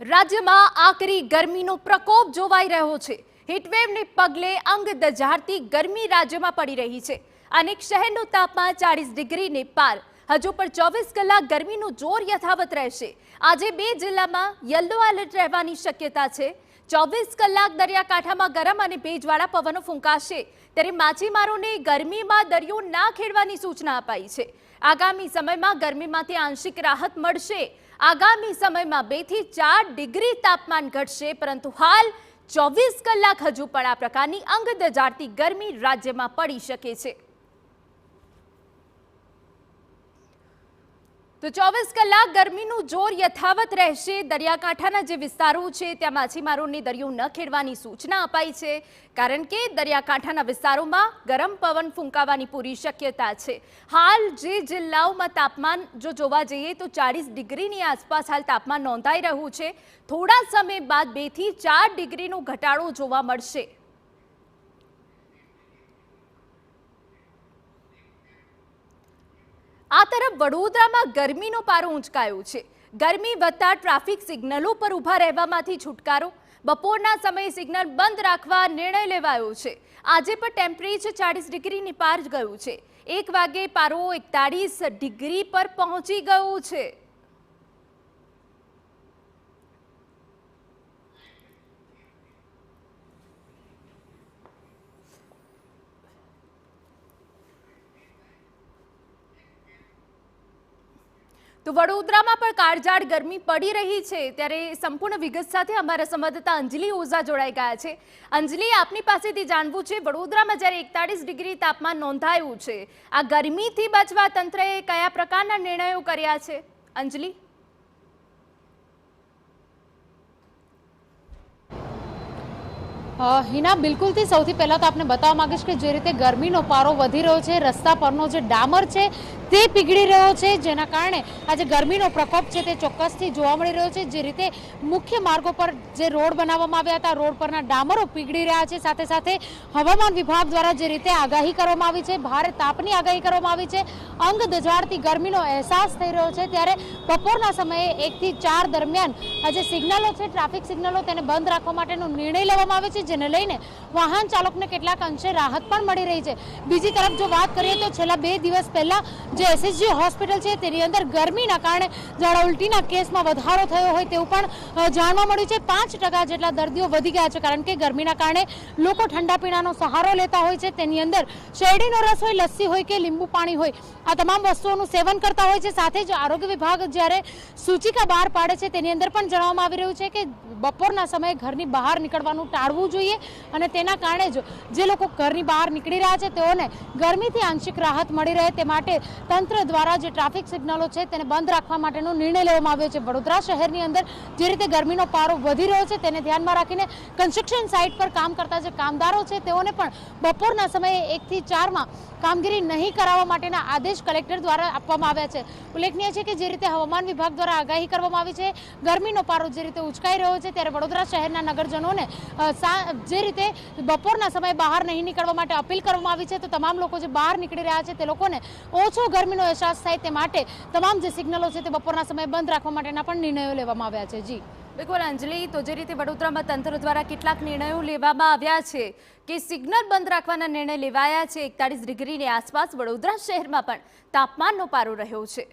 રાજ્યમાં આકરી ગરમીનો પ્રકોપ જોવાઈ રહ્યો છે। હીટવેવને પગલે અંગ દઝાડતી ગરમી રાજ્યમાં પડી રહી છે। અનેક શહેરનું તાપમાન 40 ડિગ્રીને પાર। હજુ પણ 24 કલાક ગરમીનું જોર યથાવત રહેશે। આજે 2 જિલ્લામાં યલો એલર્ટ રહેવાની શક્યતા છે। 24 કલાક દરિયાકાંઠામાં ગરમ અને ભેજવાળા પવનો ફૂંકાશે, ત્યારે માછીમારોને ગરમીમાં દરિયો ના ખેડવાની સૂચના અપાઈ છે। આગામી સમયમાં ગરમીમાંથી આંશિક રાહત મળશે। આગામી સમયમાં 2 થી 4 ડિગ્રી તાપમાન ઘટશે, પરંતુ હાલ 24 કલાક હજુ પણ આ પ્રકારની અંગ દઝાડતી ગરમી રાજ્યમાં પડી શકે છે। તો 24 કલાક ગરમીનું જોર યથાવત રહેશે। દરિયાકાંઠાના જે વિસ્તારો છે ત્યાં માછીમારોને દરિયો ન ખેડવાની સૂચના અપાઈ છે, કારણ કે દરિયાકાંઠાના વિસ્તારોમાં ગરમ પવન ફૂંકાવાની પૂરી શક્યતા છે। હાલ જે જિલ્લાઓમાં તાપમાન જો જોવા જઈએ તો 40 ડિગ્રીની આસપાસ હાલ તાપમાન નોંધાઈ રહ્યું છે। થોડા સમય બાદ 2 થી 4 ડિગ્રીનો ઘટાડો જોવા મળશે। આ તરફ વડોદરામાં ગરમીનો પારો ઊંચકાયો છે। ગરમી વધતા ટ્રાફિક સિગ્નલો પર ઊભા રહેવામાંથી છુટકારો। બપોરના સમયે સિગ્નલ બંધ રાખવા નિર્ણય લેવાયો છે। આજે પણ ટેમ્પરેચર 40 ડિગ્રીની પાર ગયું છે। 1 વાગે પારો 41 ડિગ્રી પર પહોંચી ગયો છે। તો વડોદરામાં પણ કાળઝાળ ગરમી પડી રહી છે, ત્યારે સંપૂર્ણ વિગત સાથે અમારા સંવાદદાતા અંજલિ ઓઝા જોડાઈ ગયા છે। અંજલિ, આપની પાસેથી જાણવું છે, વડોદરામાં જ્યારે 41 ડિગ્રી તાપમાન નોંધાયું છે, આ ગરમીથી બચવા તંત્રએ કયા પ્રકારના નિર્ણયો કર્યા છે? અંજલિ। હિના, બિલકુલથી સૌથી પહેલાં તો આપને બતાવવા માંગીશ કે જે રીતે ગરમીનો પારો વધી રહ્યો છે, રસ્તા પરનો જે ડામર છે તે પીગળી રહ્યો છે, જેના કારણે આજે ગરમીનો પ્રકોપ છે તે ચોક્કસથી જોવા મળી રહ્યો છે। જે રીતે મુખ્ય માર્ગો પર જે રોડ બનાવવામાં આવ્યા હતા, રોડ પરના ડામરો પીગળી રહ્યા છે। સાથે સાથે હવામાન વિભાગ દ્વારા જે રીતે આગાહી કરવામાં આવી છે, ભારે તાપની આગાહી કરવામાં આવી છે, અંગ દઝાડતી ગરમીનો અહેસાસ થઈ રહ્યો છે, ત્યારે બપોરના સમયે 1 થી 4 દરમિયાન આજે સિગ્નલો છે, ટ્રાફિક સિગ્નલો, તેને બંધ રાખવા માટેનો નિર્ણય લેવામાં આવે છે, જેને લઈને વાહન ચાલકને કેટલાક અંશે રાહત પણ મળી રહી છે। બીજી તરફ જો વાત કરીએ તો છેલ્લા 2 દિવસ પહેલા જે એસએસજી હોસ્પિટલ છે તેની અંદર ગરમીના કારણે ઝાડા ઉલટીના કેસમાં વધારો થયો હોય તેવું પણ જાણવા મળ્યું છે। 5% જેટલા દર્દીઓ વધી ગયા છે, કારણ કે ગરમીના કારણે લોકો ઠંડા પીણાનો સહારો લેતા હોય છે। તેની અંદર શેરડીનો રસ હોય, લસ્સી હોય કે લીંબુ પાણી હોય, આ તમામ વસ્તુઓનું સેવન કરતા હોય છે। સાથે જ આરોગ્ય વિભાગ જ્યારે સૂચિકા બહાર પાડે છે તેની અંદર પણ જણાવવામાં આવી રહ્યું છે કે બપોરના સમયે ઘરની બહાર નીકળવાનું ટાળવું જોઈએ, અને તેના કારણે જ જે લોકો ઘરની બહાર નીકળી રહ્યા છે તેઓને ગરમીથી આંશિક રાહત મળી રહે તે માટે તંત્ર દ્વારા જે ટ્રાફિક સિગ્નલો છે તેને બંધ રાખવા માટેનો નિર્ણય લેવામાં આવ્યો છે। વડોદરા શહેરની અંદર જે રીતે ગરમીનો પારો વધી રહ્યો છે તેને ધ્યાનમાં રાખીને કન્સ્ટ્રક્શન સાઇટ પર કામ કરતા જે કામદારો છે તેઓને પણ બપોરના સમયે 1 થી 4માં કામગીરી નહીં કરાવવા માટેના આદેશ કલેક્ટર દ્વારા આપવામાં આવ્યા છે। ઉલ્લેખનીય છે કે જે રીતે હવામાન વિભાગ દ્વારા આગાહી કરવામાં આવી છે, ગરમીનો પારો જે રીતે ઉંચકાઈ રહ્યો છે, ત્યારે વડોદરા શહેરના નગરજનોને જે રીતે બપોરના સમયે બહાર નહીં નીકળવા માટે અપીલ કરવામાં આવી છે, તો તમામ લોકો જે બહાર નીકળી રહ્યા છે તે લોકોને ઓછો ગરમીનો અહેસાસ થાય તે માટે તમામ જે સિગ્નલો છે તે બપોરના સમયે બંધ રાખવા માટેના પણ નિર્ણયો લેવામાં આવ્યા છે। જી બિલકુલ અંજલિ, તો જે રીતે વડોદરામાં તંત્ર દ્વારા કેટલાક નિર્ણયો લેવામાં આવ્યા છે કે સિગ્નલ બંધ રાખવાના નિર્ણય લેવાયા છે, 41 ડિગ્રીની આસપાસ વડોદરા શહેરમાં પણ તાપમાનનો પારો રહ્યો છે।